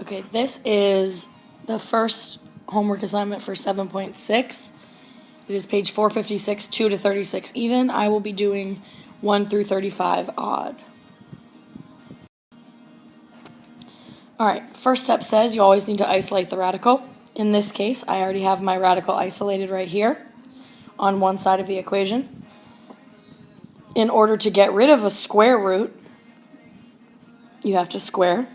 Okay, this is the first homework assignment for 7.6. It is page 456, 2 to 36 even. I will be doing 1 through 35 odd. All right, first step says you always need to isolate the radical. In this case, I already have my radical isolated right here on one side of the equation. In order to get rid of a square root, you have to square.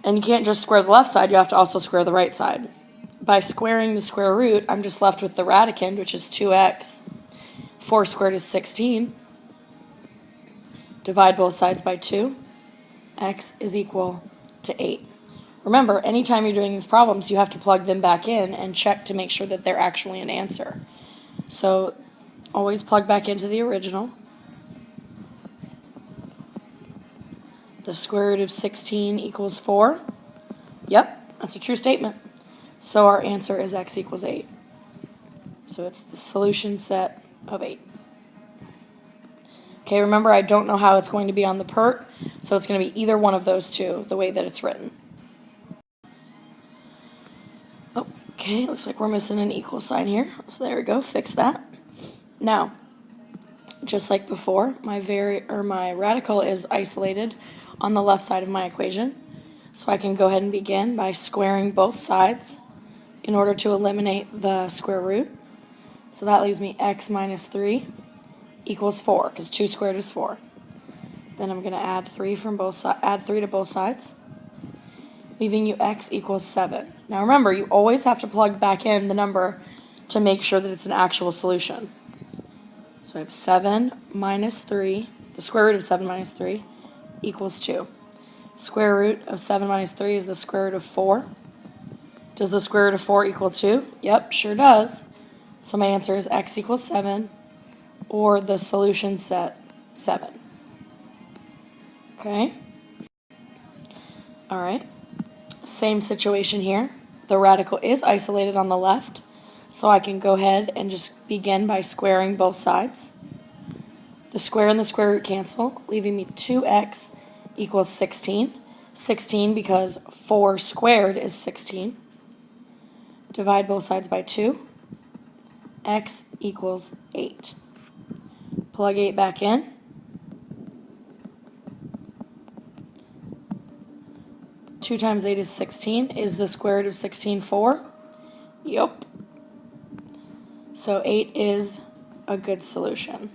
And you can't just square the left side, you have to also square the right side. By squaring the square root, I'm just left with the radicand, which is 2x. 4 squared is 16. Divide both sides by 2. X is equal to 8. Remember, anytime you're doing these problems, you have to plug them back in and check to make sure that they're actually an answer. So always plug back into the original. The square root of 16 equals 4. Yep, that's a true statement. So our answer is x equals 8. So it's the solution set of 8. Okay, remember I don't know how it's going to be on the PERT, so it's going to be either one of those two, the way that it's written. Okay, looks like we're missing an equal sign here. So there we go, fix that. Now, just like before, my radical is isolated on the left side of my equation. So I can go ahead and begin by squaring both sides in order to eliminate the square root. So that leaves me x minus 3 equals 4, because 2 squared is 4. Then I'm going to add 3 to both sides, leaving you x equals 7. Now remember, you always have to plug back in the number to make sure that it's an actual solution. So I have 7 minus 3, the square root of 7 minus 3 equals 2. Square root of 7 minus 3 is the square root of 4. Does the square root of 4 equal 2? Yep, sure does. So my answer is x equals 7, or the solution set 7. Okay? All right. Same situation here. The radical is isolated on the left, so I can go ahead and just begin by squaring both sides. The square and the square root cancel, leaving me 2x equals 16. 16 because 4 squared is 16. Divide both sides by 2. X equals 8. Plug 8 back in. Two times 8 is 16. Is the square root of 16 4? Yep. So 8 is a good solution.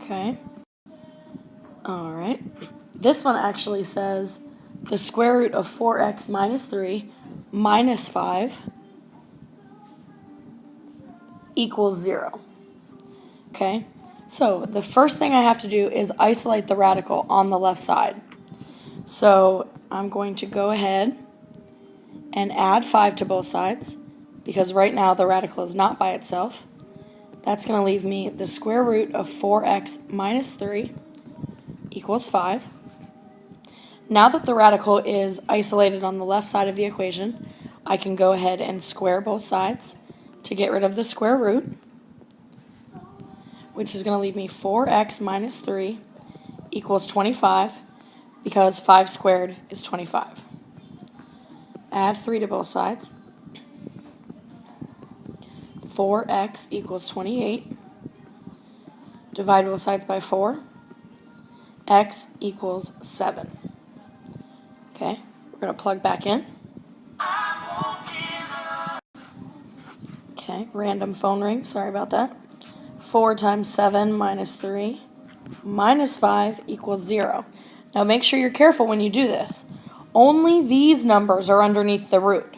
Okay. All right. This one actually says the square root of 4x minus 3 minus 5 equals 0. Okay. So the first thing I have to do is isolate the radical on the left side. So I'm going to go ahead and add 5 to both sides, because right now the radical is not by itself. That's going to leave me the square root of 4x minus 3 equals 5. Now that the radical is isolated on the left side of the equation, I can go ahead and square both sides to get rid of the square root, which is going to leave me 4x minus 3 equals 25, because 5 squared is 25. Add 3 to both sides. 4x equals 28. Divide both sides by 4. X equals 7. Okay, we're going to plug back in. Okay, random phone ring, sorry about that. 4 times 7 minus 3 minus 5 equals 0. Now make sure you're careful when you do this. Only these numbers are underneath the root.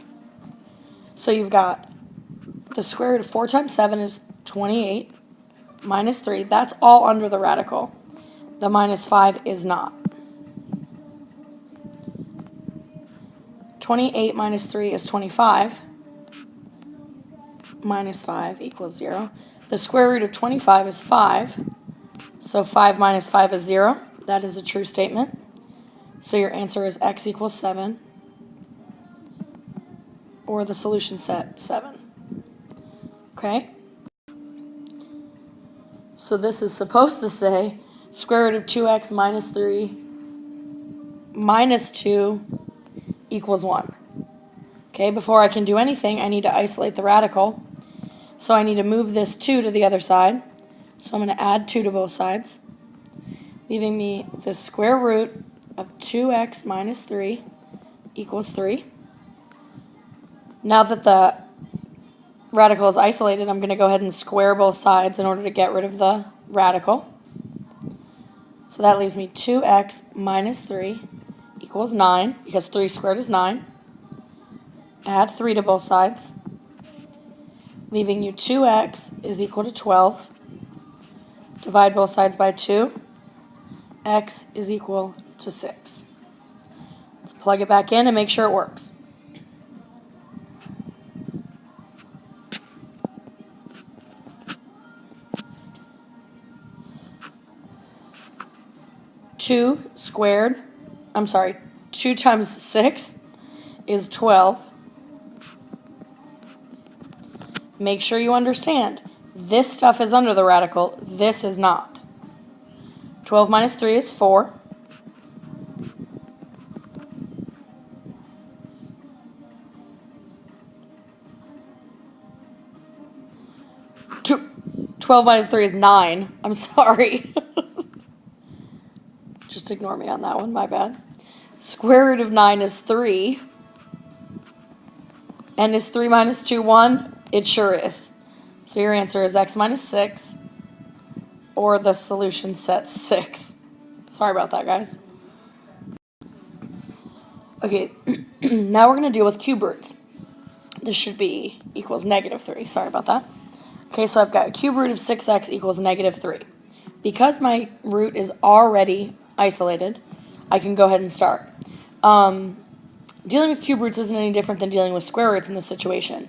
So you've got the square root of 4 times 7 is 28 minus 3. That's all under the radical. The minus 5 is not. 28 minus 3 is 25. Minus 5 equals 0. The square root of 25 is 5. So 5 minus 5 is 0. That is a true statement. So your answer is x equals 7, or the solution set 7. Okay? So this is supposed to say square root of 2x minus 3 minus 2 equals 1. Okay, before I can do anything, I need to isolate the radical. So I need to move this 2 to the other side. So I'm going to add 2 to both sides, leaving me the square root of 2x minus 3 equals 3. Now that the radical is isolated, I'm going to go ahead and square both sides in order to get rid of the radical. So that leaves me 2x minus 3 equals 9, because 3 squared is 9. Add 3 to both sides, leaving you 2x is equal to 12. Divide both sides by 2. X is equal to 6. Let's plug it back in and make sure it works. Two times 6 is 12. Make sure you understand, this stuff is under the radical, this is not. 12 minus 3 is 4. Two, 12 minus 3 is 9. I'm sorry. Just ignore me on that one, my bad. Square root of 9 is 3. And is 3 minus 2 1? It sure is. So your answer is x minus 6, or the solution set 6. Sorry about that, guys. Okay, now we're going to deal with cube roots. This should be equals negative 3. Sorry about that. Okay, so I've got a cube root of 6x equals negative 3. Because my root is already isolated, I can go ahead and start. Dealing with cube roots isn't any different than dealing with square roots in this situation.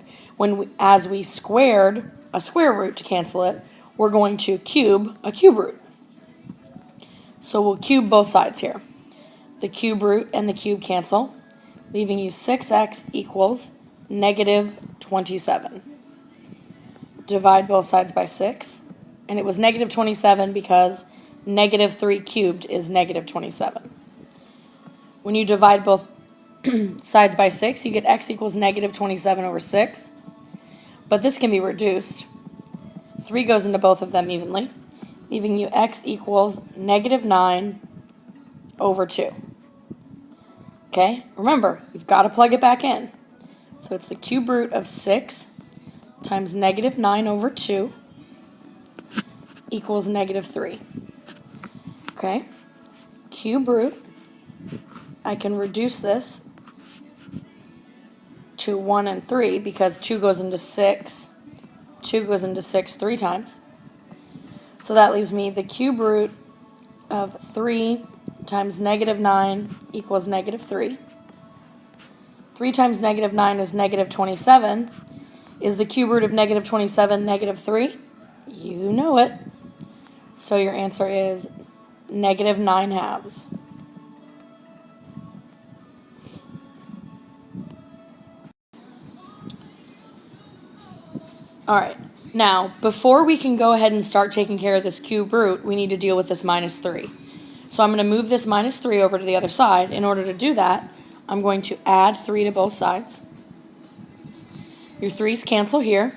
As we squared a square root to cancel it, we're going to cube a cube root. So we'll cube both sides here. The cube root and the cube cancel, leaving you 6x equals negative 27. Divide both sides by 6, and it was negative 27 because negative 3 cubed is negative 27. When you divide both sides by 6, you get x equals negative 27 over 6. But this can be reduced. 3 goes into both of them evenly, leaving you x equals negative 9 over 2. Okay, remember, you've got to plug it back in. So it's the cube root of 6 times negative 9 over 2 equals negative 3. Okay, cube root, I can reduce this to 1 and 3 because 2 goes into 6. 2 goes into 6 3 times. So that leaves me the cube root of 3 times negative 9 equals negative 3. 3 times negative 9 is negative 27. Is the cube root of negative 27 negative 3? You know it. So your answer is negative 9 halves. Alright, now before we can go ahead and start taking care of this cube root, we need to deal with this minus 3. So I'm going to move this minus 3 over to the other side. In order to do that, I'm going to add 3 to both sides. Your 3's cancel here,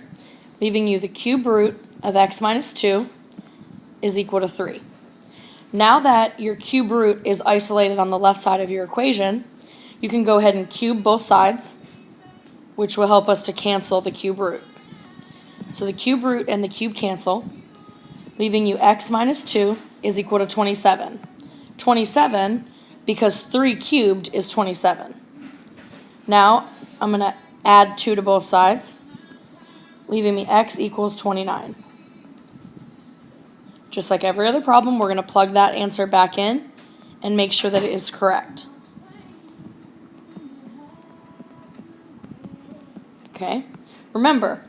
leaving you the cube root of x minus 2 is equal to 3. Now that your cube root is isolated on the left side of your equation, you can go ahead and cube both sides, which will help us to cancel the cube root. So the cube root and the cube cancel, leaving you x minus 2 is equal to 27. 27, because 3 cubed is 27. Now I'm going to add 2 to both sides, leaving me x equals 29. Just like every other problem, we're going to plug that answer back in and make sure that it is correct. Okay, remember,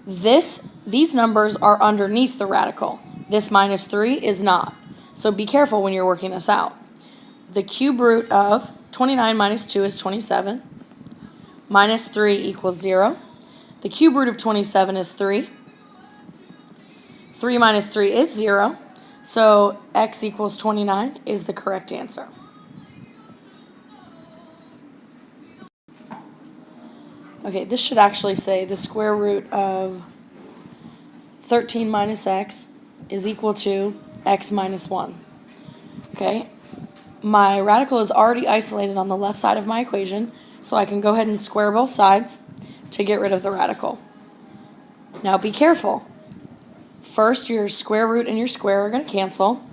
these numbers are underneath the radical. This minus 3 is not. So be careful when you're working this out. The cube root of 29 minus 2 is 27. Minus 3 equals 0. The cube root of 27 is 3. 3 minus 3 is 0. So x equals 29 is the correct answer. Okay, this should actually say the square root of 13 minus x is equal to x minus 1. Okay, my radical is already isolated on the left side of my equation, so I can go ahead and square both sides to get rid of the radical. Now be careful. First, your square root and your square are going to cancel,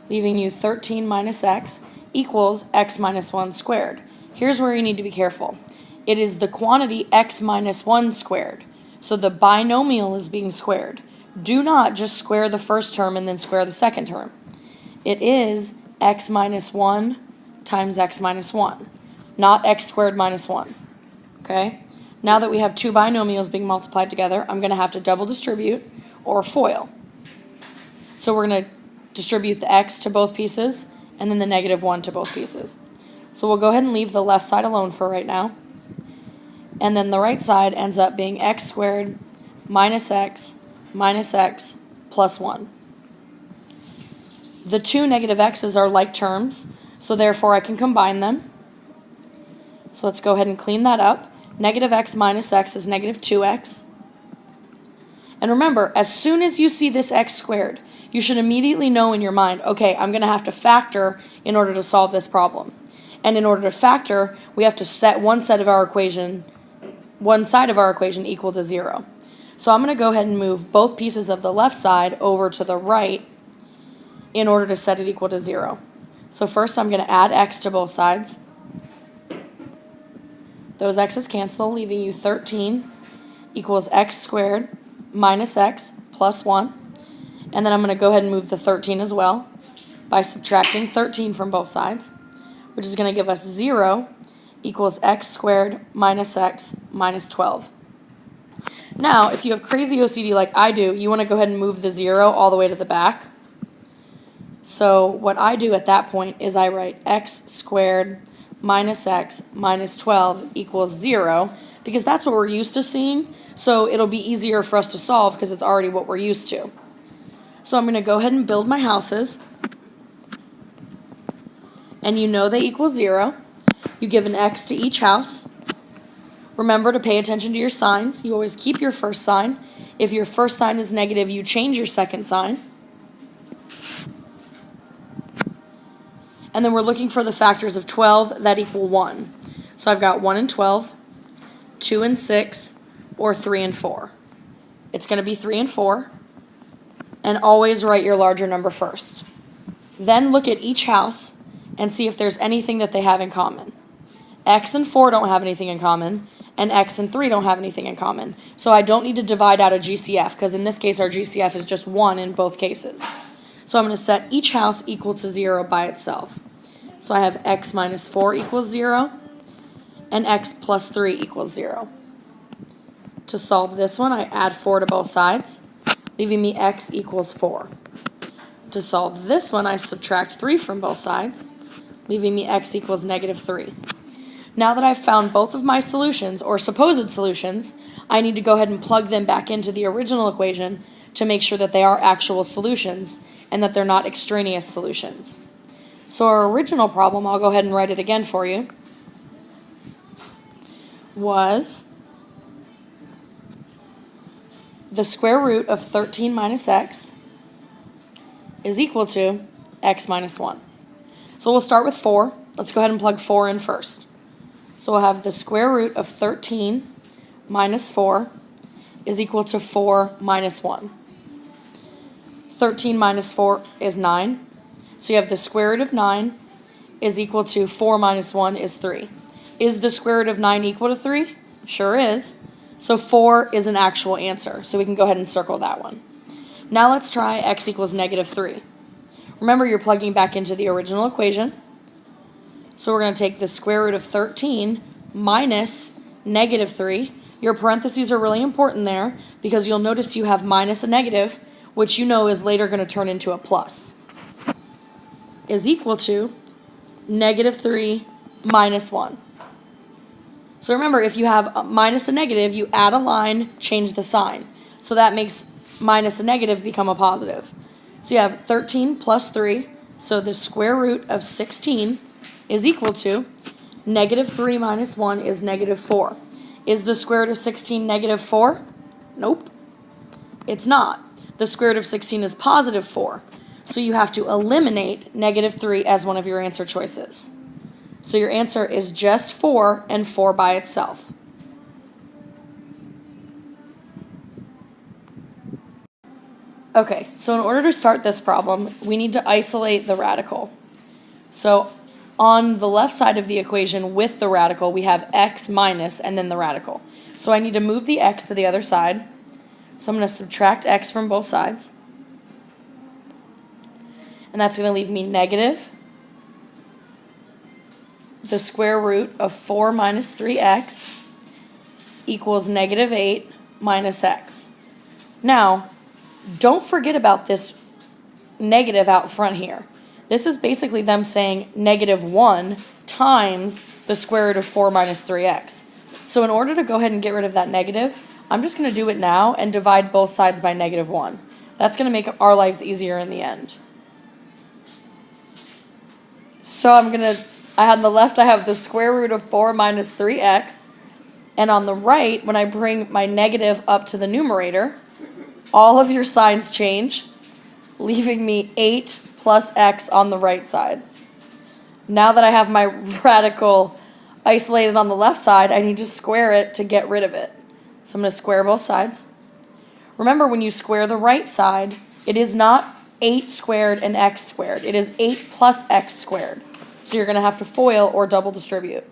leaving you 13 minus x equals x minus 1 squared. Here's where you need to be careful. It is the quantity x minus 1 squared, so the binomial is being squared. Do not just square the first term and then square the second term. It is x minus 1 times x minus 1, not x squared minus 1. Okay? Now that we have two binomials being multiplied together, I'm going to have to double distribute or FOIL. So we're going to distribute the x to both pieces and then the negative 1 to both pieces. So we'll go ahead and leave the left side alone for right now. And then the right side ends up being x squared minus x plus 1. The two negative x's are like terms, so therefore I can combine them. So let's go ahead and clean that up. Negative x minus x is negative 2x. And remember, as soon as you see this x squared, you should immediately know in your mind, okay, I'm going to have to factor in order to solve this problem. And in order to factor, we have to set one side of our equation equal to 0. So I'm going to go ahead and move both pieces of the left side over to the right in order to set it equal to 0. So first I'm going to add x to both sides. Those x's cancel, leaving you 13 equals x squared minus x plus 1. And then I'm going to go ahead and move the 13 as well by subtracting 13 from both sides, which is going to give us 0 equals x squared minus x minus 12. Now, if you have crazy OCD like I do, you want to go ahead and move the 0 all the way to the back. So what I do at that point is I write x squared minus x minus 12 equals 0, because that's what we're used to seeing. So it'll be easier for us to solve because it's already what we're used to. So I'm going to go ahead and build my houses. And you know they equal 0. You give an x to each house. Remember to pay attention to your signs. You always keep your first sign. If your first sign is negative, you change your second sign. And then we're looking for the factors of 12 that equal 1. So I've got 1 and 12, 2 and 6, or 3 and 4. It's going to be 3 and 4. And always write your larger number first. Then look at each house and see if there's anything that they have in common. X and 4 don't have anything in common, and x and 3 don't have anything in common. So I don't need to divide out a GCF, because in this case our GCF is just 1 in both cases. So I'm going to set each house equal to 0 by itself. So I have x minus 4 equals 0, and x plus 3 equals 0. To solve this one, I add 4 to both sides, leaving me x equals 4. To solve this one, I subtract 3 from both sides, leaving me x equals negative 3. Now that I've found both of my solutions, or supposed solutions, I need to go ahead and plug them back into the original equation to make sure that they are actual solutions and that they're not extraneous solutions. So our original problem, I'll go ahead and write it again for you, was the square root of 13 minus x is equal to x minus 1. So we'll start with 4. Let's go ahead and plug 4 in first. So we'll have the square root of 13 minus 4 is equal to 4 minus 1. 13 minus 4 is 9. So you have the square root of 9 is equal to 4 minus 1 is 3. Is the square root of 9 equal to 3? Sure is. So 4 is an actual answer. So we can go ahead and circle that one. Now let's try x equals negative 3. Remember, you're plugging back into the original equation. So we're going to take the square root of 13 minus negative 3. Your parentheses are really important there because you'll notice you have minus a negative, which you know is later going to turn into a plus, is equal to negative 3 minus 1. So remember, if you have a minus a negative, you add a line, change the sign. So that makes minus a negative become a positive. So you have 13 plus 3, so the square root of 16 is equal to negative 3 minus 1 is negative 4. Is the square root of 16 negative 4? Nope, it's not. The square root of 16 is positive 4. So you have to eliminate negative 3 as one of your answer choices. So your answer is just 4 and 4 by itself. Okay, so in order to start this problem, we need to isolate the radical. So on the left side of the equation with the radical, we have x minus and then the radical. So I need to move the x to the other side. So I'm going to subtract x from both sides. And that's going to leave me negative the square root of 4 minus 3x equals negative 8 minus x. Now, don't forget about this negative out front here. This is basically them saying negative 1 times the square root of 4 minus 3x. So in order to go ahead and get rid of that negative, I'm just going to do it now and divide both sides by negative 1. That's going to make our lives easier in the end. So on the left I have the square root of 4 minus 3x. And on the right, when I bring my negative up to the numerator, all of your signs change, leaving me 8 plus x on the right side. Now that I have my radical isolated on the left side, I need to square it to get rid of it. So I'm going to square both sides. Remember, when you square the right side, it is not 8 squared and x squared. It is 8 plus x squared. So you're going to have to FOIL or double distribute.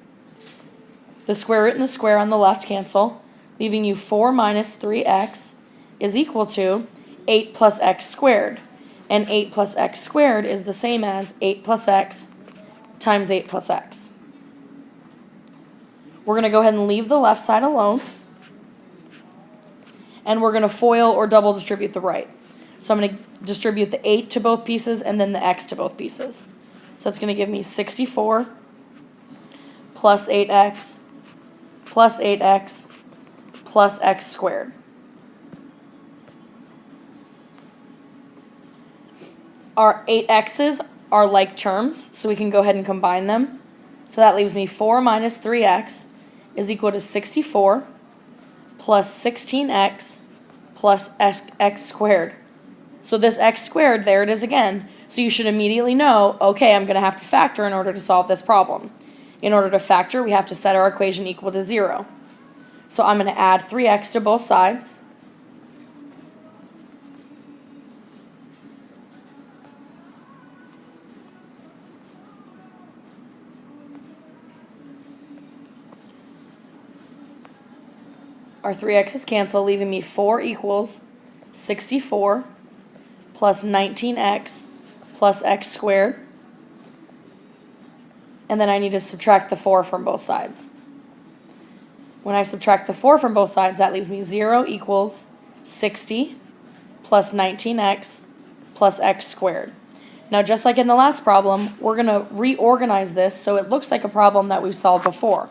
The square root and the square on the left cancel, leaving you 4 minus 3x is equal to 8 plus x squared. And 8 plus x squared is the same as 8 plus x times 8 plus x. We're going to go ahead and leave the left side alone. And we're going to FOIL or double distribute the right. So I'm going to distribute the 8 to both pieces and then the x to both pieces. So that's going to give me 64 plus 8x plus 8x plus x squared. Our 8x's are like terms, so we can go ahead and combine them. So that leaves me 4 minus 3x is equal to 64 plus 16x plus x squared. So this x squared, there it is again. So you should immediately know, okay, I'm going to have to factor in order to solve this problem. In order to factor, we have to set our equation equal to 0. So I'm going to add 3x to both sides. Our 3x's cancel, leaving me 4 equals 64 plus 19x plus x squared. And then I need to subtract the 4 from both sides. When I subtract the 4 from both sides, that leaves me 0 equals 60 plus 19x plus x squared. Now, just like in the last problem, we're going to reorganize this so it looks like a problem that we've solved before.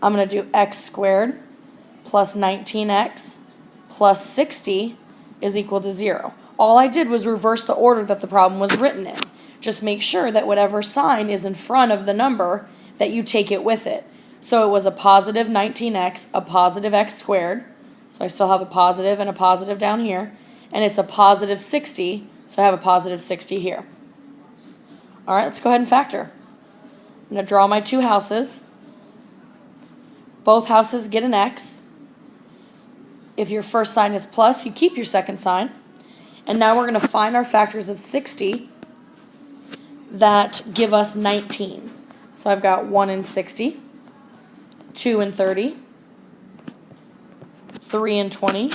I'm going to do x squared plus 19x plus 60 is equal to 0. All I did was reverse the order that the problem was written in. Just make sure that whatever sign is in front of the number, that you take it with it. So it was a positive 19x, a positive x squared. So I still have a positive and a positive down here. And it's a positive 60, so I have a positive 60 here. All right, let's go ahead and factor. I'm going to draw my two houses. Both houses get an x. If your first sign is plus, you keep your second sign. And now we're going to find our factors of 60 that give us 19. So I've got 1 and 60, 2 and 30, 3 and 20,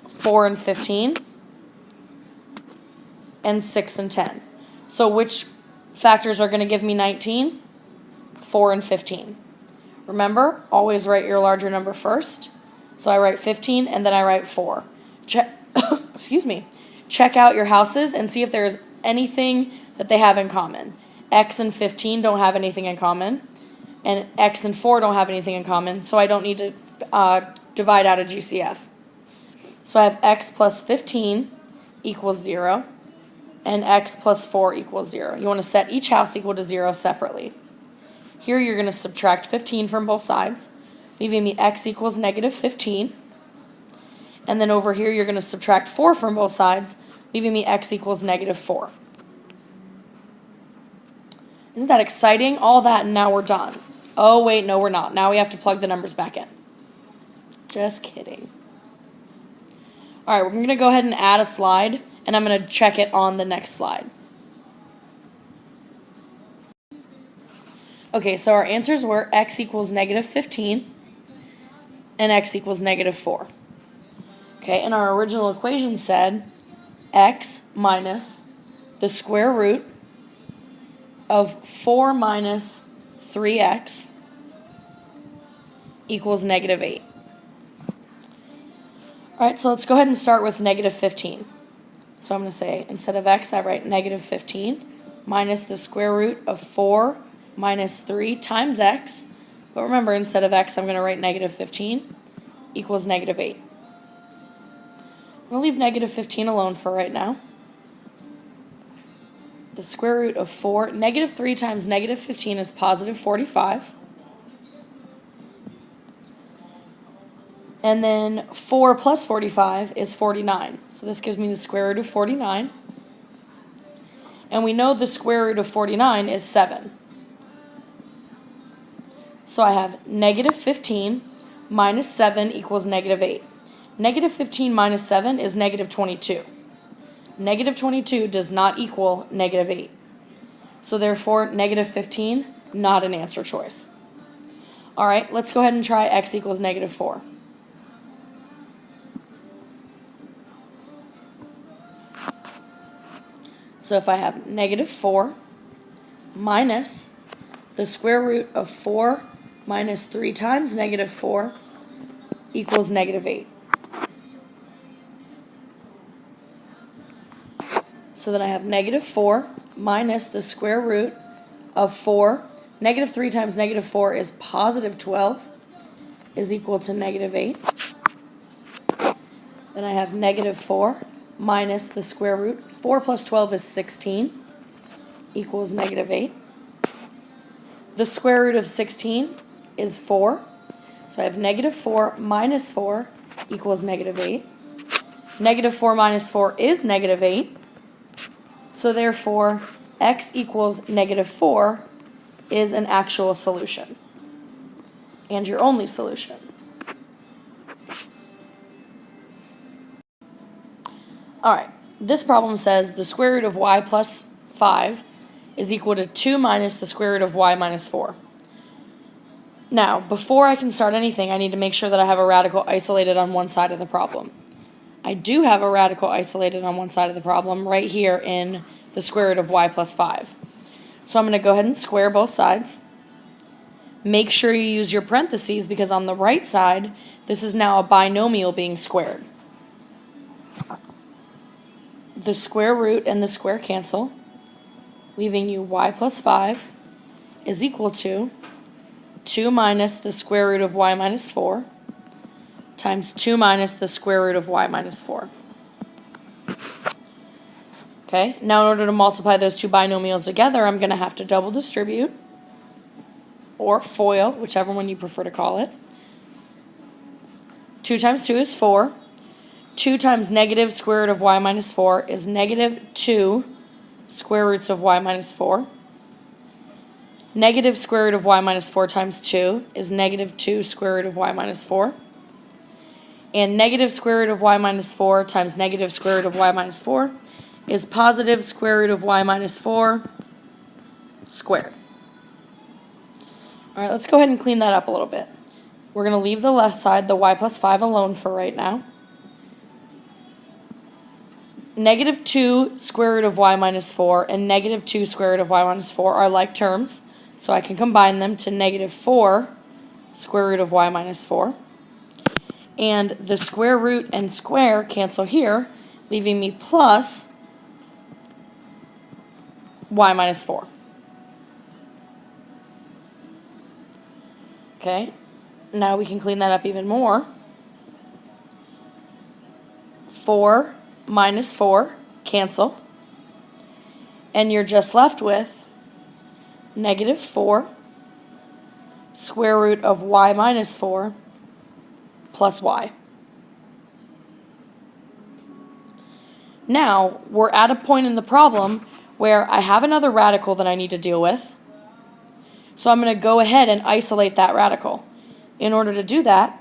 4 and 15, and 6 and 10. So which factors are going to give me 19? 4 and 15. Remember, always write your larger number first. So I write 15 and then I write 4. Excuse me. Check out your houses and see if there's anything that they have in common. X and 15 don't have anything in common. And X and 4 don't have anything in common. So I don't need to divide out a GCF. So I have X plus 15 equals 0. And X plus 4 equals 0. You want to set each house equal to 0 separately. Here you're going to subtract 15 from both sides, leaving me x equals negative 15. And then over here you're going to subtract 4 from both sides, leaving me x equals negative 4. Isn't that exciting? All that, and now we're done. Oh, wait, no, we're not. Now we have to plug the numbers back in. Just kidding. All right, we're going to go ahead and add a slide, and I'm going to check it on the next slide. Okay, so our answers were x equals negative 15 and x equals negative 4. Okay, and our original equation said x minus the square root of 4 minus 3x equals negative 8. All right, so let's go ahead and start with negative 15. So I'm going to say, instead of x, I write negative 15 minus the square root of 4 minus 3 times x. But remember, instead of x, I'm going to write negative 15 equals negative 8. I'm going to leave negative 15 alone for right now. The square root of 4, negative 3 times negative 15 is positive 45. And then 4 plus 45 is 49. So this gives me the square root of 49. And we know the square root of 49 is 7. So I have negative 15 minus 7 equals negative 8. Negative 15 minus 7 is negative 22. Negative 22 does not equal negative 8. So therefore, negative 15, not an answer choice. All right, let's go ahead and try x equals negative 4. So if I have negative 4 minus the square root of 4 minus 3 times negative 4 equals negative 8. So then I have negative 4 minus the square root of 4. Negative 3 times negative 4 is positive 12 is equal to negative 8. Then I have negative 4 minus the square root. 4 plus 12 is 16 equals negative 8. The square root of 16 is 4. So I have negative 4 minus 4 equals negative 8. Negative 4 minus 4 is negative 8. So therefore, x equals negative 4 is an actual solution and your only solution. All right, this problem says the square root of y plus 5 is equal to 2 minus the square root of y minus 4. Now, before I can start anything, I need to make sure that I have a radical isolated on one side of the problem. I do have a radical isolated on one side of the problem right here in the square root of y plus 5. So I'm going to go ahead and square both sides. Make sure you use your parentheses because on the right side, this is now a binomial being squared. The square root and the square cancel, leaving you y plus 5 is equal to 2 minus the square root of y minus 4 times 2 minus the square root of y minus 4. Okay, now in order to multiply those two binomials together, I'm going to have to double distribute, or FOIL, whichever one you prefer to call it. 2 times 2 is 4. 2 times negative square root of y minus 4 is negative 2 square roots of y minus 4. Negative square root of y minus 4 times 2 is negative 2 square root of y minus 4. And negative square root of y minus 4 times negative square root of y minus 4 is positive square root of y minus 4 squared. All right, let's go ahead and clean that up a little bit. We're going to leave the left side, the y plus 5, alone for right now. Negative 2 square root of y minus 4 and negative 2 square root of y minus 4 are like terms, so I can combine them to negative 4 square root of y minus 4. And the square root and square cancel here, leaving me plus y minus 4. Okay, now we can clean that up even more. 4 minus 4 cancel, and you're just left with negative 4 square root of y minus 4 plus y. Now, we're at a point in the problem where I have another radical that I need to deal with. So I'm going to go ahead and isolate that radical. In order to do that,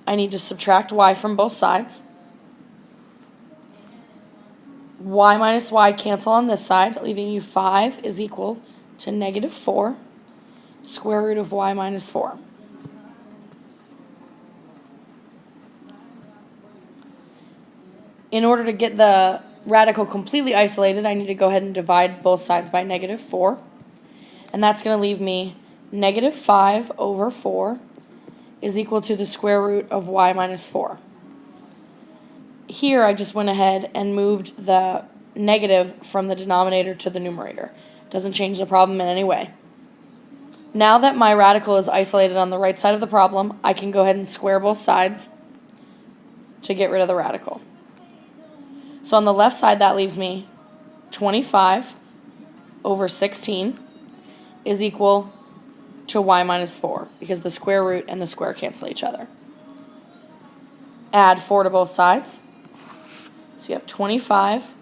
I need to subtract y from both sides. Y minus y cancel on this side, leaving you 5 is equal to negative 4 square root of y minus 4. In order to get the radical completely isolated, I need to go ahead and divide both sides by negative 4. And that's going to leave me negative 5 over 4 is equal to the square root of y minus 4. Here I just went ahead and moved the negative from the denominator to the numerator. Doesn't change the problem in any way. Now that my radical is isolated on the right side of the problem, I can go ahead and square both sides to get rid of the radical. So on the left side, that leaves me 25 over 16 is equal to y minus 4, because the square root and the square cancel each other. Add 4 to both sides. So you have 25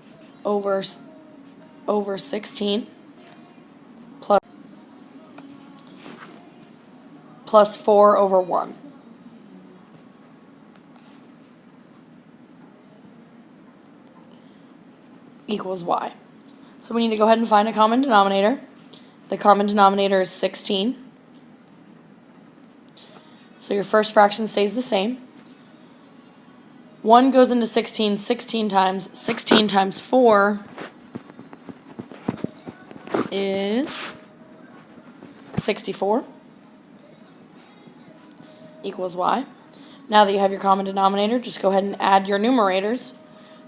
over 16 plus 4 over 1. Equals y. So we need to go ahead and find a common denominator. The common denominator is 16. So your first fraction stays the same. 1 goes into 16 16 times. 16 times 4 is 64. Equals y. Now that you have your common denominator, just go ahead and add your numerators.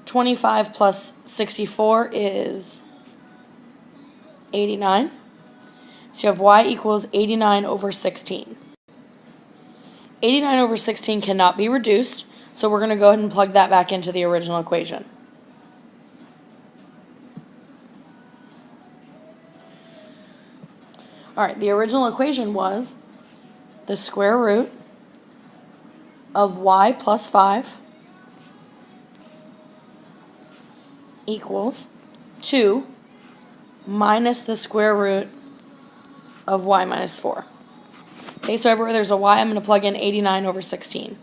25 plus 64 is 89. So you have y equals 89 over 16. 89 over 16 cannot be reduced, so we're going to go ahead and plug that back into the original equation. Alright, the original equation was the square root of y plus 5 equals 2 minus the square root of y minus 4. Okay, so everywhere there's a y, I'm going to plug in 89 over 16.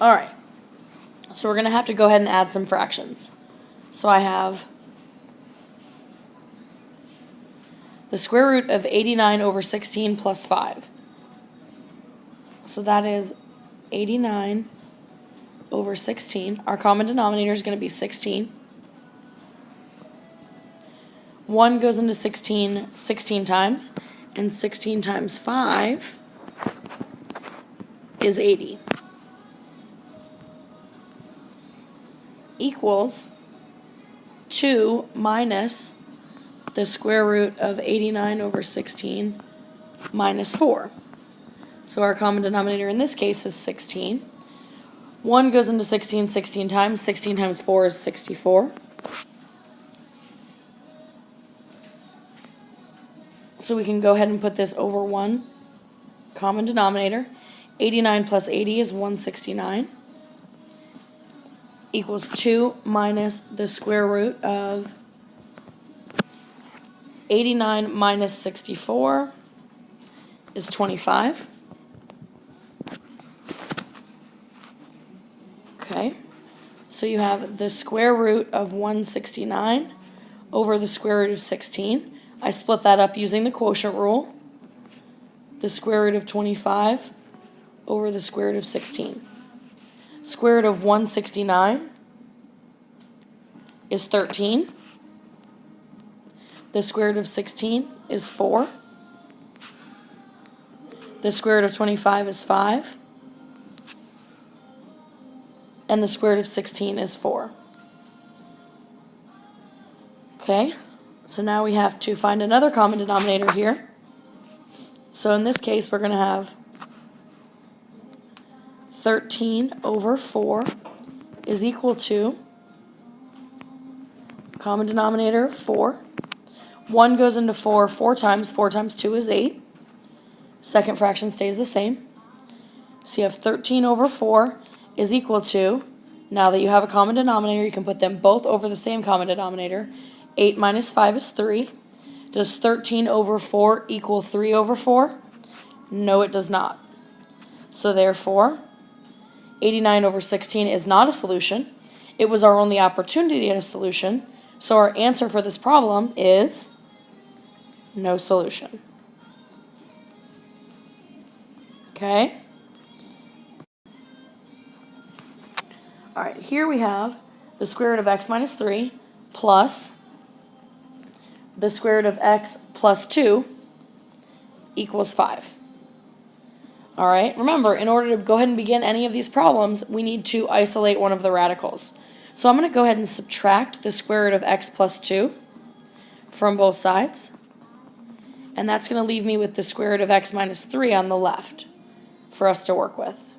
Alright, so we're going to have to go ahead and add some fractions. So I have the square root of 89 over 16 plus 5. So that is 89 over 16. Our common denominator is going to be 16. 1 goes into 16 16 times, and 16 times 5 is 80. Equals 2 minus the square root of 89 over 16 minus 4. So our common denominator in this case is 16. 1 goes into 16 16 times. 16 times 4 is 64. So we can go ahead and put this over 1 common denominator. 89 plus 80 is 169. Equals 2 minus the square root of 89 minus 64 is 25. Okay, so you have the square root of 169 over the square root of 16. I split that up using the quotient rule. The square root of 25 over the square root of 16. Square root of 169 is 13. The square root of 16 is 4. The square root of 25 is 5. and the square root of 16 is 4. Okay, so now we have to find another common denominator here. So in this case, we're going to have 13 over 4 is equal to, common denominator, 4. 1 goes into 4 4 times. 4 times 2 is 8. Second fraction stays the same. So you have 13 over 4 is equal to, now that you have a common denominator, you can put them both over the same common denominator. 8 minus 5 is 3. Does 13 over 4 equal 3 over 4? No, it does not. So therefore, 89 over 16 is not a solution. It was our only opportunity at a solution. So our answer for this problem is no solution. Okay? All right, here we have the square root of x minus 3 plus the square root of x plus 2 equals 5. All right, remember, in order to go ahead and begin any of these problems, we need to isolate one of the radicals. So I'm going to go ahead and subtract the square root of x plus 2 from both sides. And that's going to leave me with the square root of x minus 3 on the left for us to work with.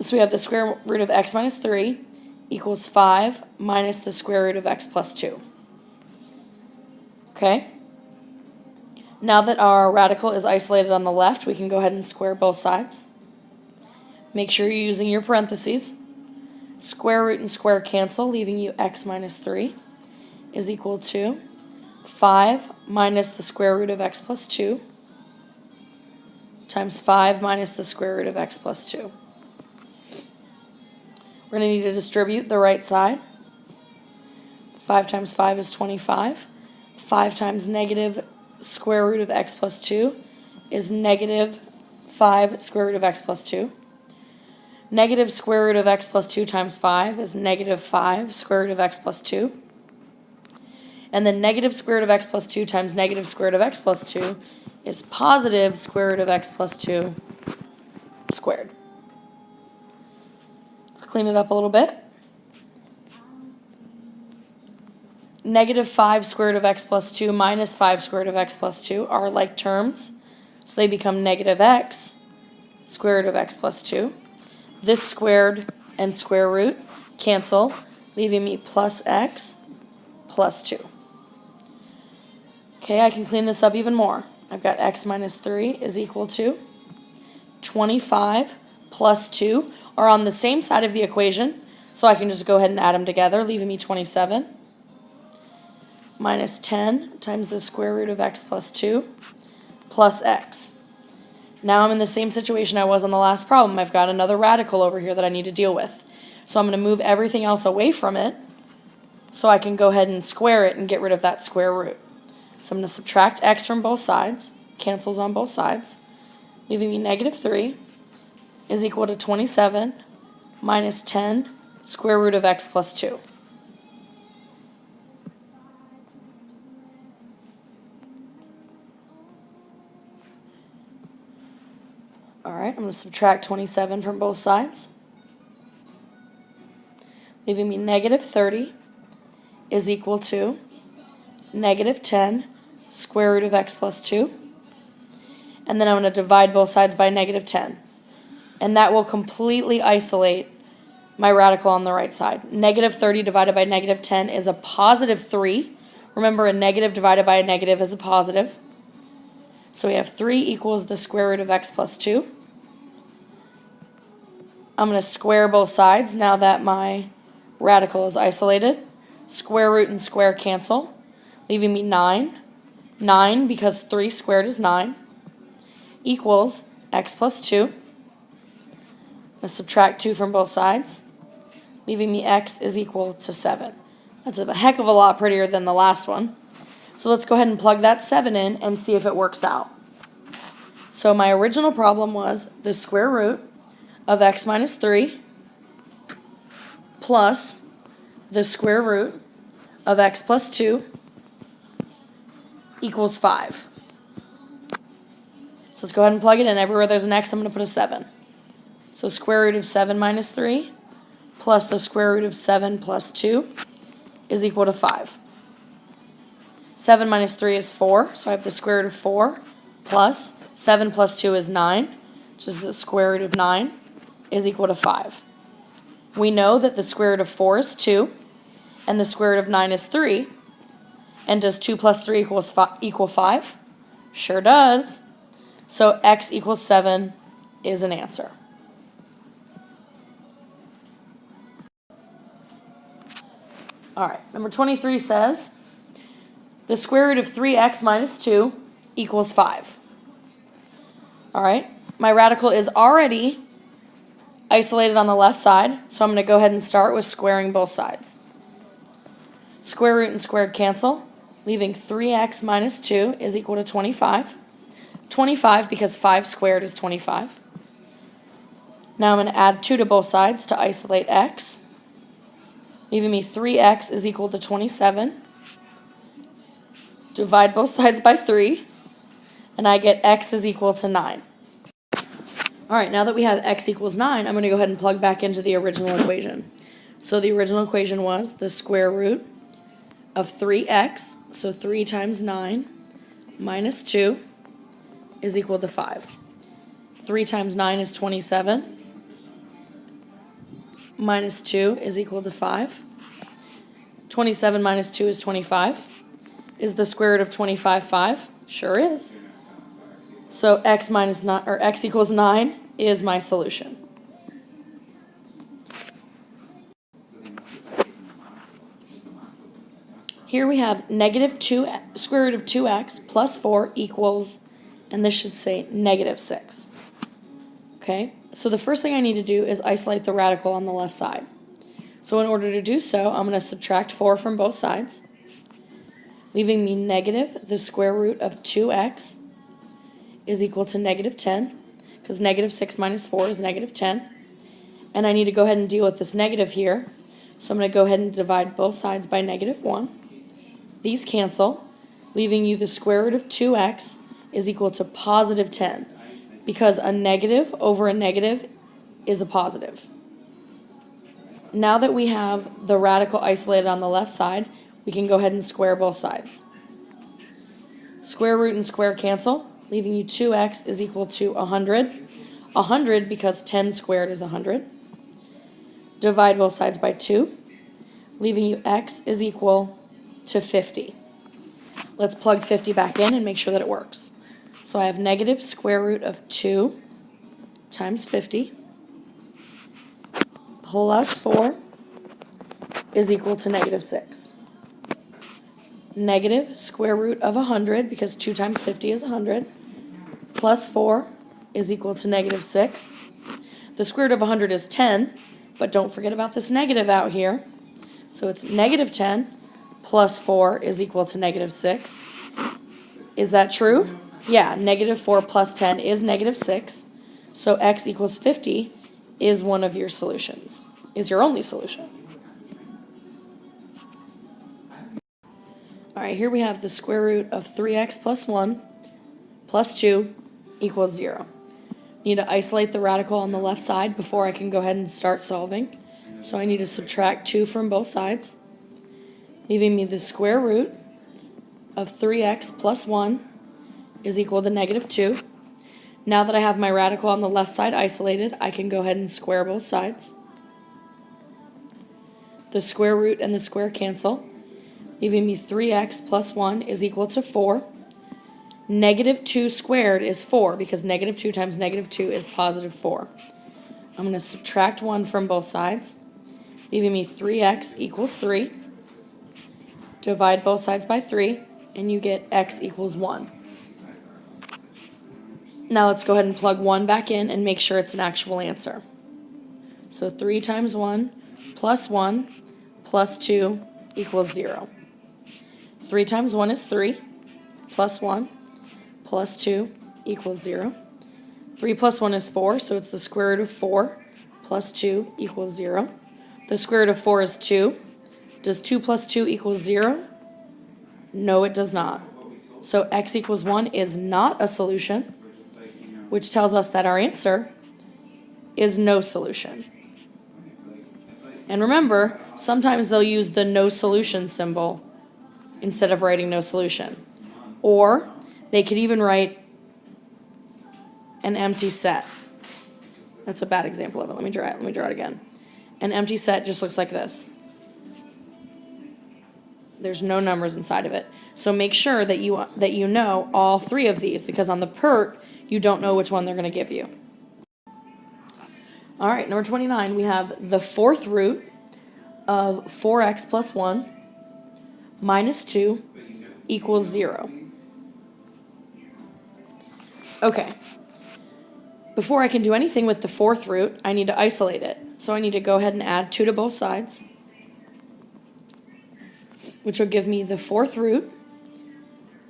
So we have the square root of x minus 3 equals 5 minus the square root of x plus 2. Okay? Now that our radical is isolated on the left, we can go ahead and square both sides. Make sure you're using your parentheses. Square root and square cancel, leaving you x minus 3 is equal to 5 minus the square root of x plus 2 times 5 minus the square root of x plus 2. We're going to need to distribute the right side. 5 times 5 is 25. 5 times negative square root of x plus 2 is negative 5 square root of x plus 2. Negative square root of x plus 2 times 5 is negative 5 square root of x plus 2. And then negative square root of x plus 2 times negative square root of x plus 2 is positive square root of x plus 2 squared. Let's clean it up a little bit. Negative 5 square root of x plus 2 minus 5 square root of x plus 2 are like terms, so they become negative x square root of x plus 2. This squared and square root cancel, leaving me plus x plus 2. Okay, I can clean this up even more. I've got x minus 3 is equal to 25 plus 2 are on the same side of the equation, so I can just go ahead and add them together, leaving me 27 minus 10 times the square root of x plus 2 plus x. Now I'm in the same situation I was on the last problem. I've got another radical over here that I need to deal with. So I'm going to move everything else away from it so I can go ahead and square it and get rid of that square root. So I'm going to subtract x from both sides, cancels on both sides, leaving me negative 3 is equal to 27 minus 10 square root of x plus 2. Alright, I'm going to subtract 27 from both sides, leaving me negative 30 is equal to negative 10 square root of x plus 2. And then I'm going to divide both sides by negative 10. And that will completely isolate my radical on the right side. Negative 30 divided by negative 10 is a positive 3. Remember, a negative divided by a negative is a positive. So we have 3 equals the square root of x plus 2. I'm going to square both sides now that my radical is isolated. Square root and square cancel, leaving me 9. 9, because 3 squared is 9, equals x plus 2. I'm going to subtract 2 from both sides, leaving me x is equal to 7. That's a heck of a lot prettier than the last one. So let's go ahead and plug that 7 in and see if it works out. So my original problem was the square root of x minus 3 plus the square root of x plus 2 equals 5. So let's go ahead and plug it in. Everywhere there's an x, I'm going to put a 7. So square root of 7 minus 3 plus the square root of 7 plus 2 is equal to 5. 7 minus 3 is 4, so I have the square root of 4 plus 7 plus 2 is 9, which is the square root of 9, is equal to 5. We know that the square root of 4 is 2, and the square root of 9 is 3. And does 2 plus 3 equal 5? Sure does. So x equals 7 is an answer. All right, number 23 says, the square root of 3x minus 2 equals 5. All right, my radical is already isolated on the left side, so I'm going to go ahead and start with squaring both sides. Square root and squared cancel, leaving 3x minus 2 is equal to 25. 25 because 5 squared is 25. Now I'm going to add 2 to both sides to isolate x, leaving me 3x is equal to 27. Divide both sides by 3, and I get x is equal to 9. All right, now that we have x equals 9, I'm going to go ahead and plug back into the original equation. So the original equation was the square root of 3x, so 3 times 9 minus 2 is equal to 5. 3 times 9 is 27. Minus 2 is equal to 5. 27 minus 2 is 25. Is the square root of 25 5? Sure is. So x equals 9 is my solution. Here we have negative 2 square root of 2x plus 4 equals, and this should say negative 6. Okay, so the first thing I need to do is isolate the radical on the left side. So in order to do so, I'm going to subtract 4 from both sides, leaving me negative the square root of 2x is equal to negative 10, because negative 6 minus 4 is negative 10. And I need to go ahead and deal with this negative here. So I'm going to go ahead and divide both sides by negative 1. These cancel, leaving you the square root of 2x is equal to positive 10, because a negative over a negative is a positive. Now that we have the radical isolated on the left side, we can go ahead and square both sides. Square root and square cancel, leaving you 2x is equal to 100. 100 because 10 squared is 100. Divide both sides by 2, leaving you x is equal to 50. Let's plug 50 back in and make sure that it works. So I have negative square root of 2 times 50 plus 4 is equal to negative 6. Negative square root of 100, because 2 times 50 is 100, plus 4 is equal to negative 6. The square root of 100 is 10, but don't forget about this negative out here. So it's negative 10 plus 4 is equal to negative 6. Is that true? Yeah, negative 4 plus 10 is negative 6. So x equals 50 is one of your solutions, is your only solution. All right, here we have the square root of 3x plus 1 plus 2 equals 0. Need to isolate the radical on the left side before I can go ahead and start solving. So I need to subtract 2 from both sides, leaving me the square root of 3x plus 1 is equal to negative 2. Now that I have my radical on the left side isolated, I can go ahead and square both sides. The square root and the square cancel, leaving me 3x plus 1 is equal to 4. Negative 2 squared is 4, because negative 2 times negative 2 is positive 4. I'm going to subtract 1 from both sides, leaving me 3x equals 3. Divide both sides by 3, and you get x equals 1. Now let's go ahead and plug 1 back in and make sure it's an actual answer. So 3 times 1 plus 2 equals 0. 3 times 1 is 3, plus 1 plus 2 equals 0. 3 plus 1 is 4, so it's the square root of 4 plus 2 equals 0. The square root of 4 is 2. Does 2 plus 2 equal 0? No, it does not. So x equals 1 is not a solution, which tells us that our answer is no solution. And remember, sometimes they'll use the no solution symbol instead of writing no solution. Or they could even write an empty set. That's a bad example of it. Let me draw it again. An empty set just looks like this. There's no numbers inside of it. So make sure that you know all three of these, because on the PERT, you don't know which one they're going to give you. All right, number 29, we have the fourth root of 4x plus 1 minus 2 equals 0. Okay. Before I can do anything with the fourth root, I need to isolate it. So I need to go ahead and add 2 to both sides, which will give me the fourth root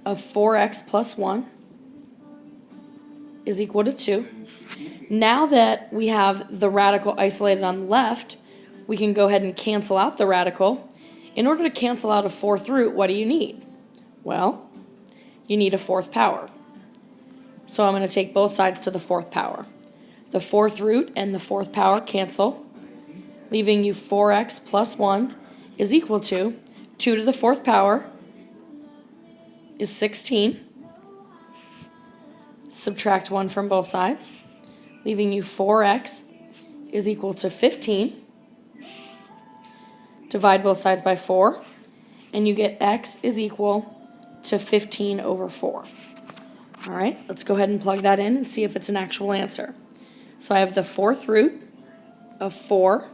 of 4x plus 1 is equal to 2. Now that we have the radical isolated on the left, we can go ahead and cancel out the radical. In order to cancel out a fourth root, what do you need? Well, you need a fourth power. So I'm going to take both sides to the fourth power. The fourth root and the fourth power cancel, leaving you 4x plus 1 is equal to 2 to the fourth power is 16. Subtract 1 from both sides, leaving you 4x is equal to 15. Divide both sides by 4, and you get x is equal to 15 over 4. All right, let's go ahead and plug that in and see if it's an actual answer. So I have the fourth root of 4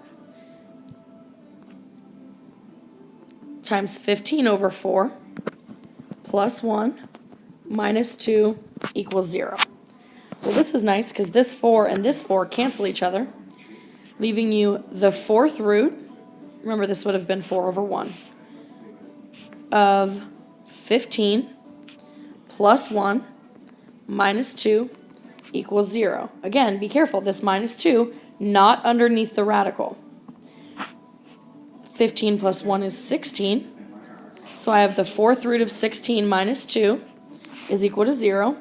times 15 over 4 plus 1 minus 2 equals 0. Well, this is nice because this 4 and this 4 cancel each other, leaving you the fourth root. Remember, this would have been 4 over 1 of 15 plus 1 minus 2 equals 0. Again, be careful. This minus 2, not underneath the radical. 15 plus 1 is 16. So I have the fourth root of 16 minus 2 is equal to 0.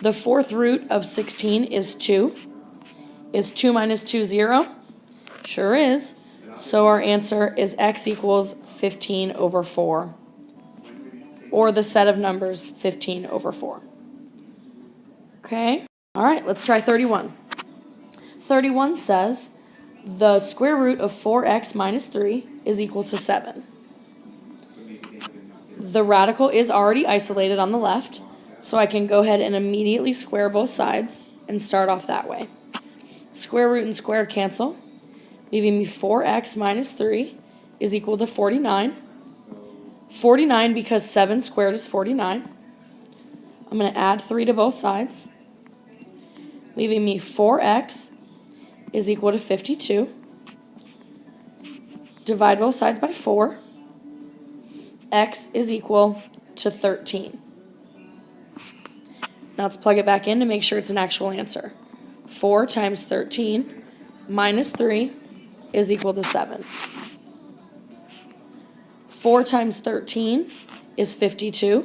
The fourth root of 16 is 2. Is 2 minus 2 0? Sure is. So our answer is x equals 15 over 4. Or the set of numbers 15 over 4. Okay? All right, let's try 31. 31 says the square root of 4x minus 3 is equal to 7. The radical is already isolated on the left, so I can go ahead and immediately square both sides and start off that way. Square root and square cancel, leaving me 4x minus 3 is equal to 49. 49 because 7 squared is 49. I'm going to add 3 to both sides, leaving me 4x is equal to 52. Divide both sides by 4. X is equal to 13. Now let's plug it back in to make sure it's an actual answer. 4 times 13 minus 3 is equal to 7. 4 times 13 is 52.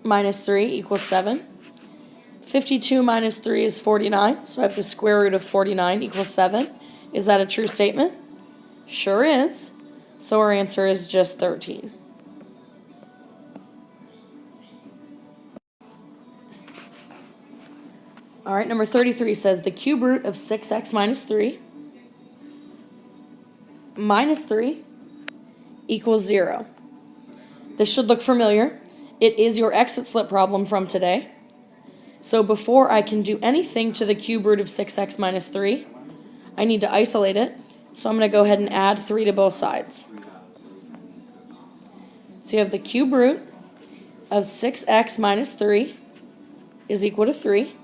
Minus 3 equals 7. 52 minus 3 is 49, so I have the square root of 49 equals 7. Is that a true statement? Sure is. So our answer is just 13. All right, number 33 says the cube root of 6x minus 3 equals 0. This should look familiar. It is your exit slip problem from today. So before I can do anything to the cube root of 6x minus 3, I need to isolate it. So I'm going to go ahead and add 3 to both sides. So you have the cube root of 6x minus 3 is equal to 3.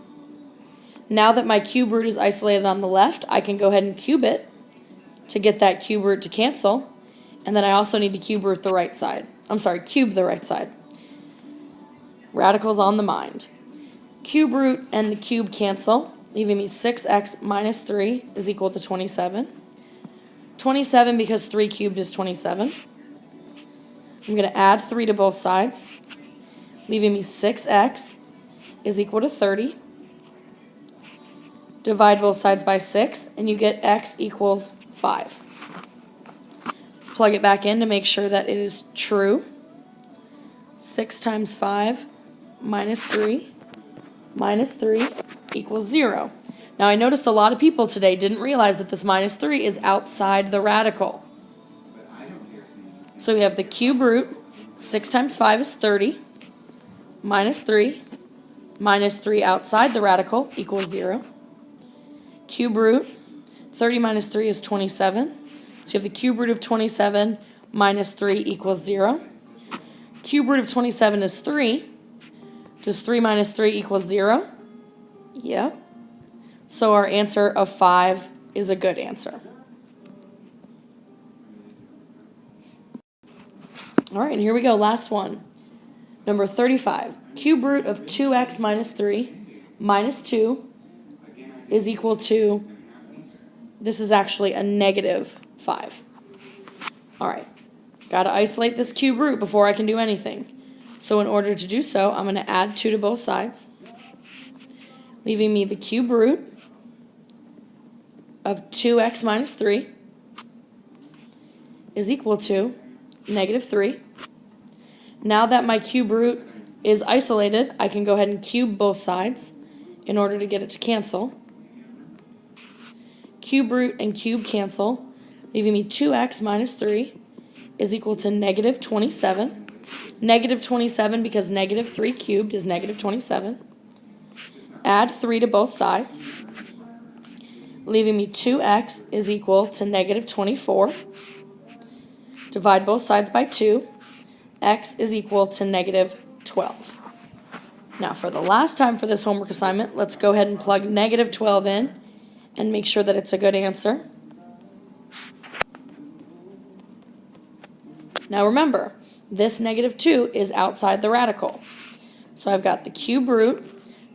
Now that my cube root is isolated on the left, I can go ahead and cube it to get that cube root to cancel. And then I also need to cube root the right side. Cube the right side. Radicals on the mind. Cube root and the cube cancel, leaving me 6x minus 3 is equal to 27. 27 because 3 cubed is 27. I'm going to add 3 to both sides, leaving me 6x is equal to 30. Divide both sides by 6, and you get x equals 5. Let's plug it back in to make sure that it is true. 6 times 5 minus 3 equals 0. Now, I noticed a lot of people today didn't realize that this minus 3 is outside the radical. So we have the cube root. 6 times 5 is 30. Minus 3 outside the radical equals 0. Cube root. 30 minus 3 is 27. So you have the cube root of 27 minus 3 equals 0. Cube root of 27 is 3. Does 3 minus 3 equals 0? Yep. So our answer of 5 is a good answer. All right, and here we go. Last one. Number 35. Cube root of 2x minus 3 minus 2 is equal to, this is actually a negative 5. All right. Got to isolate this cube root before I can do anything. So in order to do so, I'm going to add 2 to both sides, leaving me the cube root of 2x minus 3 is equal to negative 3. Now that my cube root is isolated, I can go ahead and cube both sides in order to get it to cancel. Cube root and cube cancel, leaving me 2x minus 3 is equal to negative 27. Negative 27 because negative 3 cubed is negative 27. Add 3 to both sides, leaving me 2x is equal to negative 24. Divide both sides by 2. X is equal to negative 12. Now for the last time for this homework assignment, let's go ahead and plug negative 12 in and make sure that it's a good answer. Now remember, this negative 2 is outside the radical. So I've got the cube root.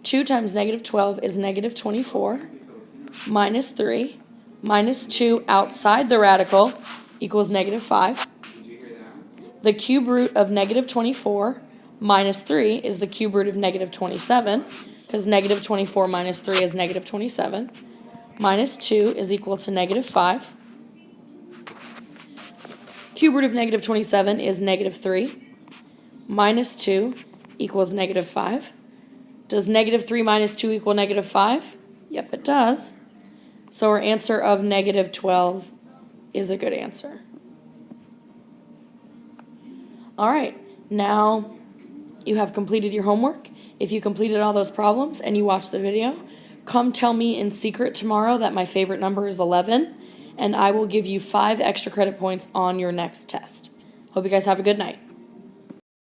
2 times negative 12 is negative 24. Minus 3 minus 2 outside the radical equals negative 5. The cube root of negative 24 minus 3 is the cube root of negative 27, because negative 24 minus 3 is negative 27. Minus 2 is equal to negative 5. Cube root of negative 27 is negative 3. Minus 2 equals negative 5. Does negative 3 minus 2 equal negative 5? Yep, it does. So our answer of negative 12 is a good answer. All right, now you have completed your homework. If you completed all those problems and you watched the video, come tell me in secret tomorrow that my favorite number is 11, and I will give you 5 extra credit points on your next test. Hope you guys have a good night.